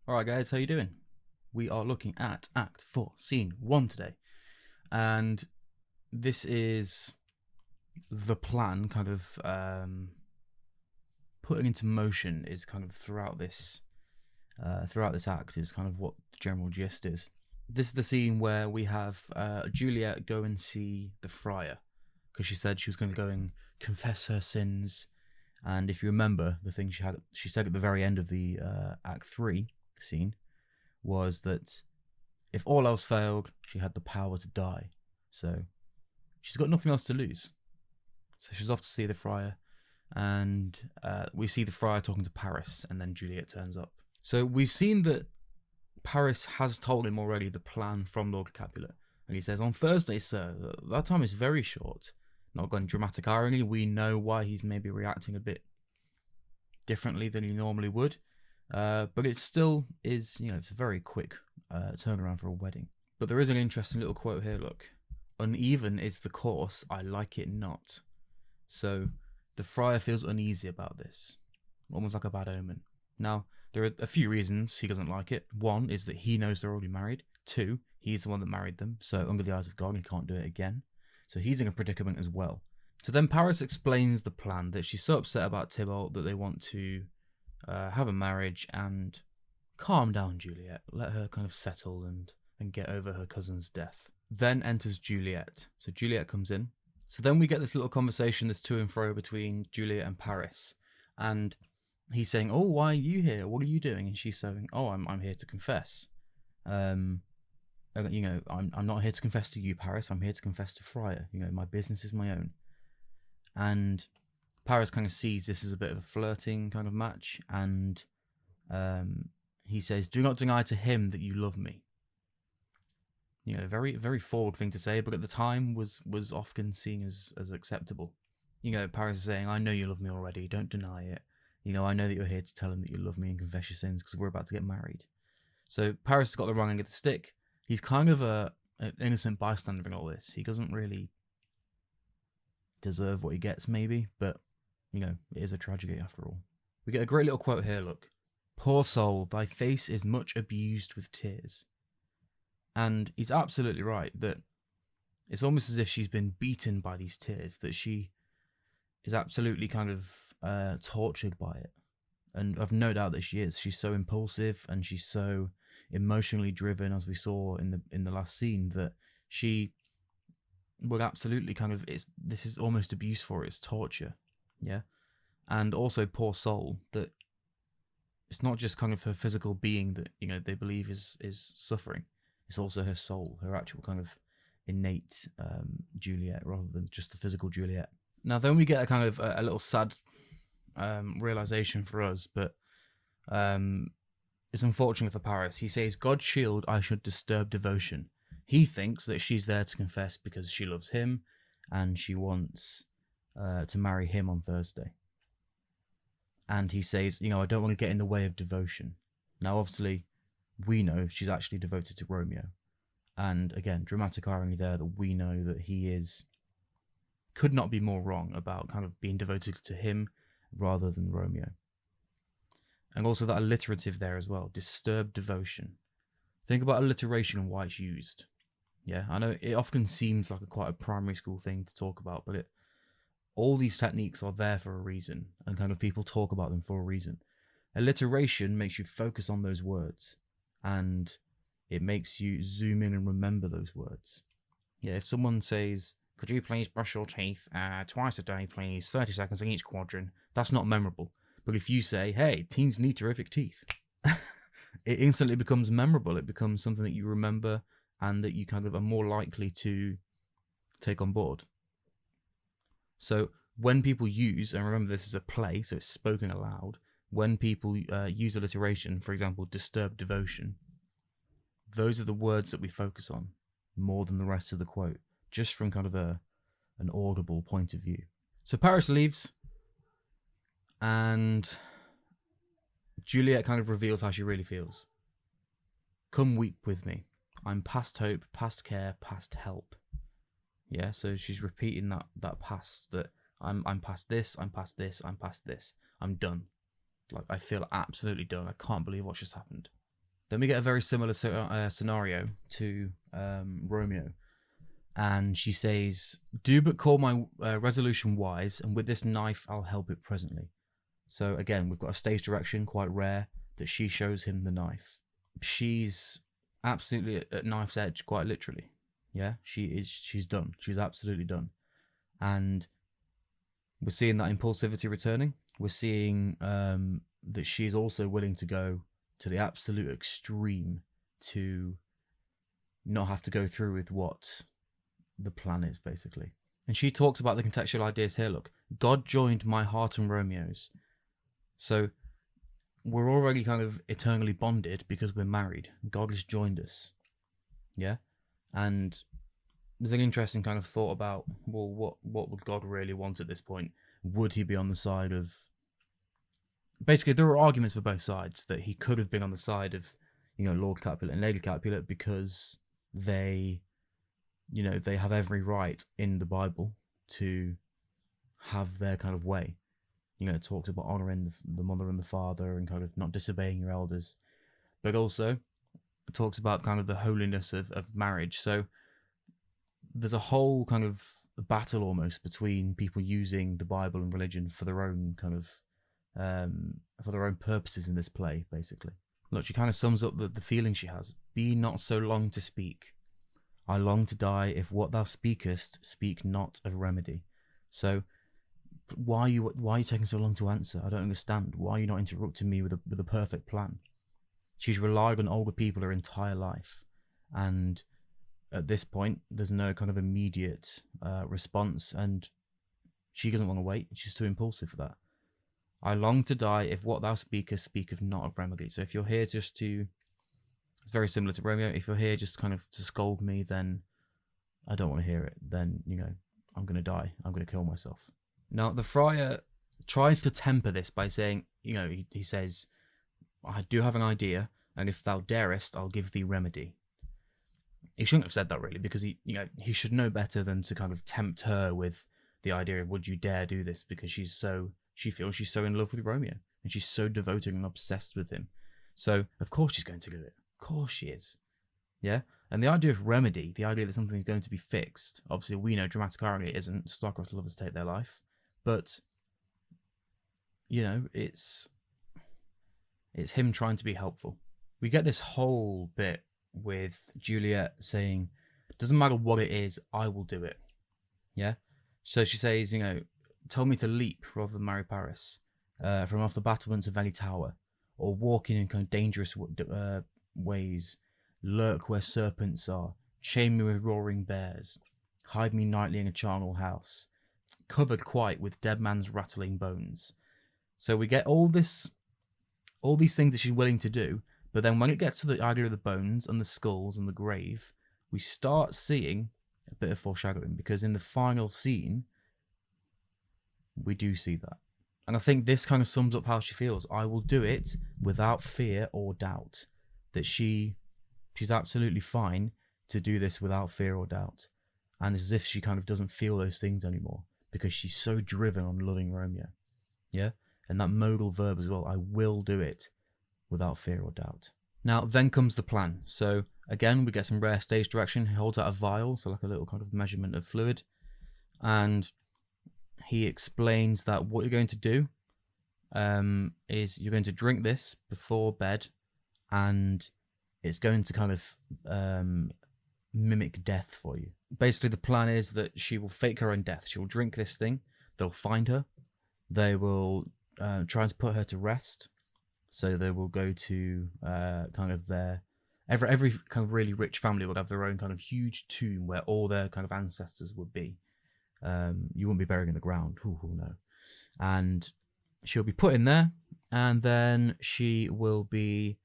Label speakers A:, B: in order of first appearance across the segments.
A: Alright guys, how you doing? We are looking at Act 4, Scene 1 today. And this is the plan kind of putting into motion is kind of throughout this act is kind of what the general gist is. This is the scene where we have Juliet go and see the friar because she said she was going to go and confess her sins. And if you remember, the thing she said at the very end of the Act 3 scene was that if all else failed, she had the power to die. So she's got nothing else to lose. So she's off to see the friar, and we see the friar talking to Paris, and then Juliet turns up. So we've seen that Paris has told him already the plan from Lord Capulet. And he says, "On Thursday, sir, that time is very short." Not going dramatic irony, we know why he's maybe reacting a bit differently than he normally would. But it still is, it's a very quick turnaround for a wedding. But there is an interesting little quote here, look. "Uneven is the course, I like it not." So the friar feels uneasy about this, almost like a bad omen. Now, there are a few reasons he doesn't like it. One is that he knows they're already married. Two, he's the one that married them, so under the eyes of God, he can't do it again. So he's in a predicament as well. So then Paris explains the plan, that she's so upset about Tybalt that they want to have a marriage and calm down Juliet, let her kind of settle and get over her cousin's death. Then enters Juliet. So Juliet comes in. So then we get this little conversation, this to and fro between Juliet and Paris. And he's saying, "Oh, why are you here? What are you doing?" And she's saying, "Oh, I'm here to confess. I'm not here to confess to you, Paris. I'm here to confess to Friar. My business is my own." And Paris kind of sees this as a bit of a flirting kind of match, and he says, "Do not deny to him that you love me." Very, very forward thing to say, but at the time was often seen as acceptable. Paris is saying, "I know you love me already. Don't deny it. I know that you're here to tell him that you love me and confess your sins because we're about to get married." So Paris has got the wrong end of the stick. He's kind of an innocent bystander in all this. He doesn't really deserve what he gets, maybe, but it is a tragedy after all. We get a great little quote here, look. "Poor soul, thy face is much abused with tears." And he's absolutely right, that it's almost as if she's been beaten by these tears, that she is absolutely kind of tortured by it. And I've no doubt that she is. She's so impulsive and she's so emotionally driven, as we saw in the last scene, that she would absolutely this is almost abuse for her. It's torture. Yeah. And also, poor soul, that it's not just kind of her physical being that, they believe is suffering. It's also her soul, her actual kind of innate Juliet, rather than just the physical Juliet. Now, then we get a kind of a little sad realization for us, but it's unfortunate for Paris. He says, "God shield, I should disturb devotion." He thinks that she's there to confess because she loves him and she wants to marry him on Thursday. And he says, "I don't want to get in the way of devotion." Now, obviously, we know she's actually devoted to Romeo. And again, dramatic irony there, that we know that he could not be more wrong about kind of being devoted to him rather than Romeo. And also that alliterative there as well, disturbed devotion. Think about alliteration and why it's used. Yeah, I know it often seems like quite a primary school thing to talk about, but all these techniques are there for a reason, and kind of people talk about them for a reason. Alliteration makes you focus on those words, and it makes you zoom in and remember those words. Yeah, if someone says, "Could you please brush your teeth twice a day, please, 30 seconds in each quadrant," that's not memorable. But if you say, "Hey, teens need terrific teeth," it instantly becomes memorable. It becomes something that you remember and that you kind of are more likely to take on board. So when people use, and remember this is a play, so it's spoken aloud, when people use alliteration, for example, disturb devotion, those are the words that we focus on more than the rest of the quote, just from kind of an audible point of view. So Paris leaves, and Juliet kind of reveals how she really feels. "Come weep with me. I'm past hope, past care, past help." Yeah, so she's repeating that past, that I'm past this, I'm past this, I'm past this. I'm done. Like, I feel absolutely done. I can't believe what just happened. Then we get a very similar scenario to Romeo. And she says, "Do but call my resolution wise, and with this knife I'll help it presently." So again, we've got a stage direction, quite rare, that she shows him the knife. She's absolutely at knife's edge, quite literally. Yeah, she's done. She's absolutely done. And we're seeing that impulsivity returning. We're seeing that she's also willing to go to the absolute extreme to not have to go through with what the plan is, basically. And she talks about the contextual ideas here. Look, God joined my heart and Romeo's. So we're already kind of eternally bonded because we're married. God has joined us. Yeah? And there's an interesting kind of thought about, well, what would God really want at this point? Would he be on the side of... Basically, there are arguments for both sides that he could have been on the side of, Lord Capulet and Lady Capulet because they have every right in the Bible to have their kind of way. It talks about honouring the mother and the father and kind of not disobeying your elders. But also, it talks about kind of the holiness of marriage. So there's a whole kind of battle almost between people using the Bible and religion for their own kind of, for their own purposes in this play, basically. Look, she kind of sums up the feeling she has. "Be not so long to speak. I long to die if what thou speakest speak not of remedy." So why are you taking so long to answer? I don't understand. Why are you not interrupting me with a perfect plan? She's relied on older people her entire life, and at this point there's no kind of immediate response, and she doesn't want to wait. She's too impulsive for that. "I long to die if what thou speakest speak of not of remedy." So if you're here just to... It's very similar to Romeo. If you're here just kind of to scold me, then I don't want to hear it. Then, I'm going to die. I'm going to kill myself. Now, the friar tries to temper this by saying, he says, "I do have an idea, and if thou darest, I'll give thee remedy." He shouldn't have said that, really, because he should know better than to kind of tempt her with the idea of, would you dare do this? Because she feels she's so in love with Romeo, and she's so devoted and obsessed with him. So, of course she's going to do it. Of course she is. Yeah? And the idea of remedy, the idea that something's going to be fixed, obviously we know dramatically it isn't. Star-crossed lovers take their life. But, it's him trying to be helpful. We get this whole bit with Juliet saying, "Doesn't matter what it is, I will do it." Yeah? So she says, "Tell me to leap rather than marry Paris, from off the battlements of any tower, or walk in kind of dangerous ways, lurk where serpents are, chain me with roaring bears, hide me nightly in a charnel house, covered quite with dead man's rattling bones." So we get all these things that she's willing to do, but then when it gets to the idea of the bones and the skulls and the grave, we start seeing a bit of foreshadowing, because in the final scene, we do see that. And I think this kind of sums up how she feels. I will do it without fear or doubt. That she's absolutely fine to do this without fear or doubt. And it's as if she kind of doesn't feel those things anymore, because she's so driven on loving Romeo. Yeah? And that modal verb as well, I will do it without fear or doubt. Now, then comes the plan. So, again, we get some rare stage direction. He holds out a vial, so like a little kind of measurement of fluid. And he explains that what you're going to do is you're going to drink this before bed, and it's going to kind of mimic death for you. Basically, the plan is that she will fake her own death. She will drink this thing. They'll find her. They will try to put her to rest. So they will go to kind of their... Every kind of really rich family would have their own kind of huge tomb where all their kind of ancestors would be. You wouldn't be buried in the ground. Ooh, no. And she'll be put in there, and then she will be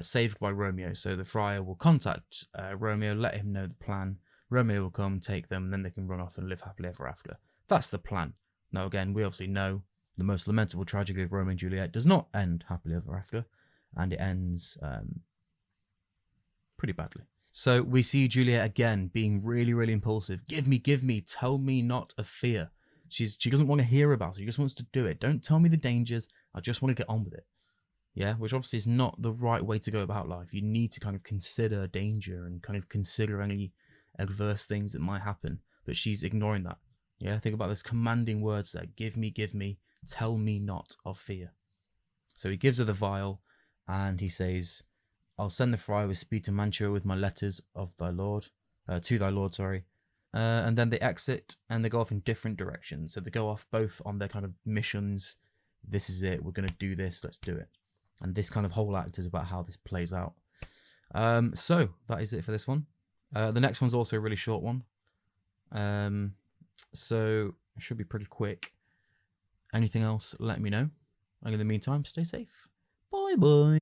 A: saved by Romeo. So the friar will contact Romeo, let him know the plan. Romeo will come, take them, and then they can run off and live happily ever after. That's the plan. Now, again, we obviously know the most lamentable tragedy of Romeo and Juliet does not end happily ever after, and it ends pretty badly. So we see Juliet again being really, really impulsive. Give me, tell me not of fear. She doesn't want to hear about it. She just wants to do it. Don't tell me the dangers. I just want to get on with it. Yeah, which obviously is not the right way to go about life. You need to kind of consider danger and kind of consider any adverse things that might happen. But she's ignoring that. Yeah, think about this commanding words there. Give me, tell me not of fear. So he gives her the vial and he says, I'll send the friar with speed to Mantua with my letters of thy lord, to thy lord, sorry. And then they exit and they go off in different directions. So they go off both on their kind of missions. This is it. We're going to do this. Let's do it. And this kind of whole act is about how this plays out. So that is it for this one. The next one's also a really short one. So it should be pretty quick. Anything else, let me know. And in the meantime, stay safe. Bye bye.